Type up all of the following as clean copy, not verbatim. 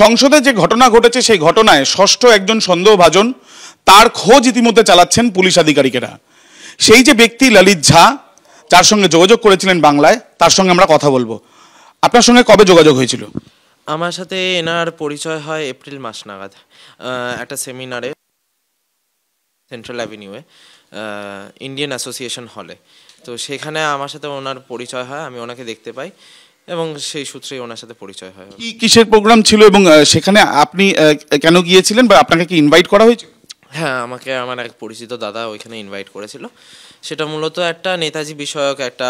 সংসদে যে ঘটনা ঘটেছে সেই ঘটনায় ষষ্ঠ একজন সন্দেহভাজন, তার খোঁজ ইতিমধ্যে চালাচ্ছেন পুলিশ আধিকারিকেরা। সেই যে ব্যক্তি ললিত ঝা, যার সঙ্গে যোগাযোগ করেছিলেন বাংলায়, তার সঙ্গে আমরা কথা বলবো। আপনার সঙ্গে কবে যোগাযোগ হয়েছিল? আমার সাথে এনার পরিচয় হয় এপ্রিল মাস নাগাদ, একটা সেমিনারে সেন্ট্রাল অ্যাভিনিউয়ে ইন্ডিয়ান অ্যাসোসিয়েশন হলে। তো সেখানে আমার সাথে ওনার পরিচয় হয়, আমি ওনাকে দেখতে পাই এবং সেই সূত্রেই ওনার সাথে পরিচয় হয়। কি কিসের প্রোগ্রাম ছিল এবং সেখানে আপনি কেন গিয়েছিলেন বা আপনাকে কি ইনভাইট করা হয়েছিল? হ্যাঁ, আমাকে আমার এক পরিচিত দাদা ওইখানে ইনভাইট করেছিল। সেটা মূলত একটা নেতাজি বিষয়ক একটা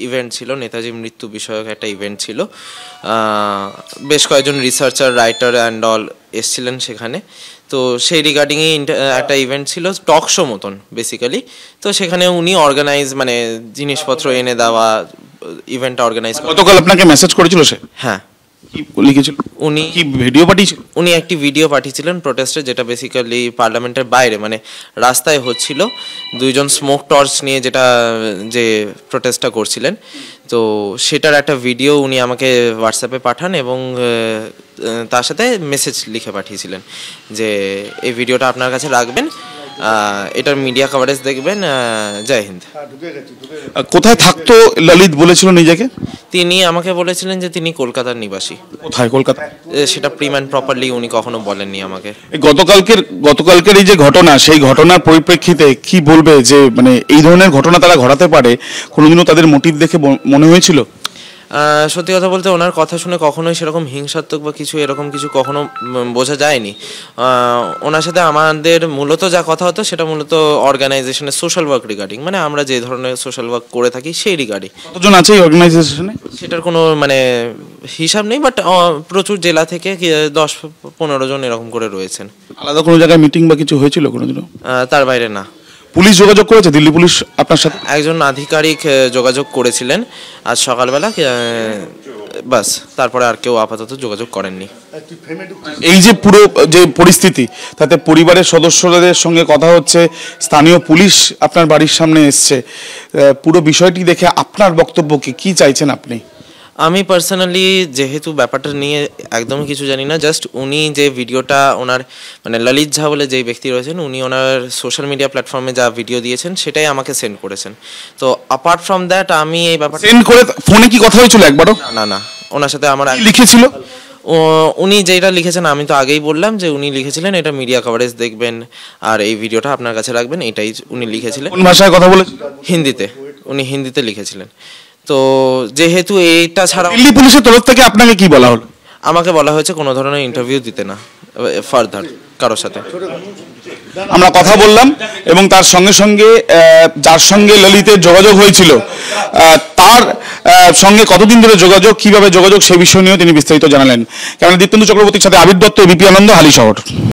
ইভেন্ট ছিল, নেতাজি মৃত্যু বিষয়ক একটা ইভেন্ট ছিল। বেশ কয়েকজন রিসার্চার, রাইটার অ্যান্ড অল এসছিলেন সেখানে। তো সেই রিগার্ডিংই একটা ইভেন্ট ছিল, টক শো মতন বেসিক্যালি। তো সেখানে উনি অর্গানাইজ, মানে জিনিসপত্র এনে দেওয়া, ইভেন্টটা অর্গানাইজ। গতকাল আপনাকে মেসেজ করেছিল সে? হ্যাঁ। কি লিখেছিল উনি? কি ভিডিও পাঠিয়েছিল? উনি একটি ভিডিও পাঠিয়েছিলেন প্রোটেস্টে, যেটা বেসিক্যালি পার্লামেন্টের বাইরে, মানে রাস্তায় হচ্ছিল। দুইজন স্মোক টর্চ নিয়ে যেটা যে প্রোটেস্টটা করছিলেন, তো সেটার একটা ভিডিও উনি আমাকে হোয়াটসঅ্যাপে পাঠান এবং তার সাথে মেসেজ লিখে পাঠিয়েছিলেন যে এই ভিডিওটা আপনার কাছে রাখবেন, এটার মিডিয়া কভারেজ দেখবেন, জয় হিন্দ। কোথায় থাকতো ললিত বলেছিল নিজেকে? তিনি আমাকে বলেছিলেন যে তিনি কলকাতার নিবাসী। কোথায় কলকাতা? সেটা প্রিম অ্যান্ড প্রপারলি উনি কখনো বলেননি আমাকে। গতকালকের এই যে ঘটনা, সেই ঘটনার পরিপ্রেক্ষিতে কি বলবে যে মানে এই ধরনের ঘটনা তারা ঘটাতে পারে, কোনোদিনও তাদের মোটিভ দেখে মনে হয়েছিল? সত্যি কথা বলতে ওনার কথা শুনে কখনোই সেরকম হিংসাত্মক বা কিছু এরকম কিছু কখনো বোঝা যায়নি। ওনার সাথে আমাদের মূলত যা কথা হতো সেটা মূলত অর্গানাইজেশনের সোশ্যাল ওয়ার্ক রিগার্ডিং, মানে আমরা যে ধরনের সোশ্যাল ওয়ার্ক করে থাকি সেই রিগার্ডিং। কতজন আছে এই অর্গানাইজেশনে সেটার কোনো মানে হিসাব নেই, বাট প্রচুর জেলা থেকে 10-15 জন এরকম করে রয়েছেন। আলাদা কোনো জায়গায় মিটিং বা কিছু হয়েছিল কোনোদিনও? তার বাইরে না। পুলিশ যোগাযোগ করেছে, দিল্লি পুলিশ আপনার সাথে? একজন আধিকারিক যোগাযোগ করেছিলেন আজ সকালবেলা, বাস, তারপরে আর কেউ আপাতত যোগাযোগ করেননি। এই যে পুরো যে পরিস্থিতি, তাতে পরিবারের সদস্যদের সঙ্গে কথা হচ্ছে, স্থানীয় পুলিশ আপনার বাড়ির সামনে এসছে, পুরো বিষয়টি দেখে আপনার বক্তব্য কি চাইছেন আপনি? আমি পার্সোনালি যেহেতু ব্যাপারটা নিয়ে একদমই কিছু জানি না, জাস্ট উনি যে ভিডিওটা ওনার, মানে ললিত ঝা বলে যেই ব্যক্তি রয়েছেন, উনি ওনার সোশ্যাল মিডিয়া প্ল্যাটফর্মে যা ভিডিও দিয়েছেন সেটাই আমাকে সেন্ড করেছেন। তো অ্যাপার্ট ফ্রম দ্যাট আমি এই ব্যাপারটা সেন্ড করে ফোনে কি কথা হয়েছিল একবারও? না, ওনার সাথে আমার লিখেছিল। উনি যেটা লিখেছেন, আমি তো আগেই বললাম যে উনি লিখেছিলেন এটা মিডিয়া কভারেজ দেখবেন আর এই ভিডিওটা আপনার কাছে রাখবেন, এটাই উনি লিখেছিলেন। কোন ভাষায় কথা বলেছেন? হিন্দিতে। উনি হিন্দিতে লিখেছিলেন। তো যেহেতু এইটা ছাড়া দিল্লি পুলিশের তরফ থেকে আপনাকে কি বলা হলো? আমাকে বলা হয়েছে কোনো ধরনের ইন্টারভিউ দিতে না ফার্দার কারোর সাথে। আমরা কথা বললাম এবং তার সঙ্গে সঙ্গে যার সঙ্গে ললিতের যোগাযোগ হয়েছিল তার সঙ্গে কতদিন ধরে যোগাযোগ, কিভাবে যোগাযোগ, সে বিষয় নিয়েও তিনি বিস্তারিত জানালেন। কেননা দীপ্তেন্দু চক্রবর্তীর সাথে আবির দত্ত, এবিপি আনন্দ, হালিশহর।